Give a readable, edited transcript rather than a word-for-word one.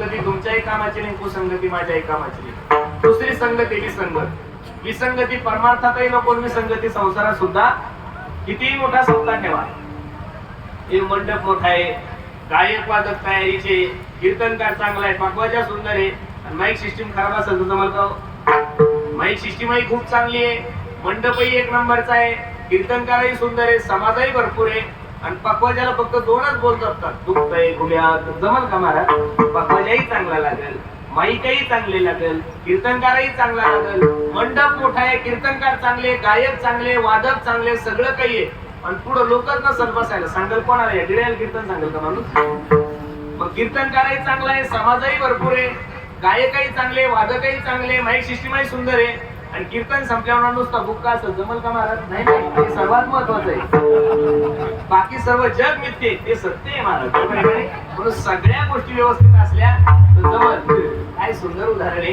संगती तुमच्याही कामाची नाही, कुसंगती माझ्याही कामाची नाही. दुसरी संगती विसंगत. विसंगती परमार्थातही नको, विसंगती संसारात सुद्धा. कितीही मोठा सत्ता ठेवा, हे मंडप मोठा आहे, गायक वादक तयारीचे, कीर्तनकार चांगला आहे, पकवाजा सुंदर आहे, आणि माईक सिस्टीम खराब असेल तर जमल का? माईक सिस्टीमही खूप चांगली आहे, मंडपही एक नंबरचा आहे, कीर्तनकारही सुंदर आहे, समाजही भरपूर आहे, आणि पकवाजाला फक्त दोनच बोल जपतात, दुखतंय गुल्यात, जमल का महाराज? पकवाजाही चांगला लागेल, माईकही चांगले लागेल, कीर्तनकारही चांगला लागेल, मंडप मोठा आहे, कीर्तनकार चांगले, गायक चांगले, वादक चांगले, सगळं काही आहे, आणि पुढे लोकच नसल बसायला. सांगेल कोणाला? या डिळ्याला कीर्तन सांगेल का माणूस? मग कीर्तनकारही चांगला आहे, समाजही भरपूर आहे, गायकही चांगले, वादकही चांगले, माईक सिस्टीमही सुंदर आहे, आणि कीर्तन संपल्यावर नुसता बुक्का असं जमल का महाराज? नाही नाही, ते सर्वात महत्वाचं आहे. बाकी सर्व जग मिथ्ये, ते सत्य आहे महाराज. म्हणून सगळ्या गोष्टी व्यवस्थित असल्या तर जमल. काय सुंदर उदाहरण आहे.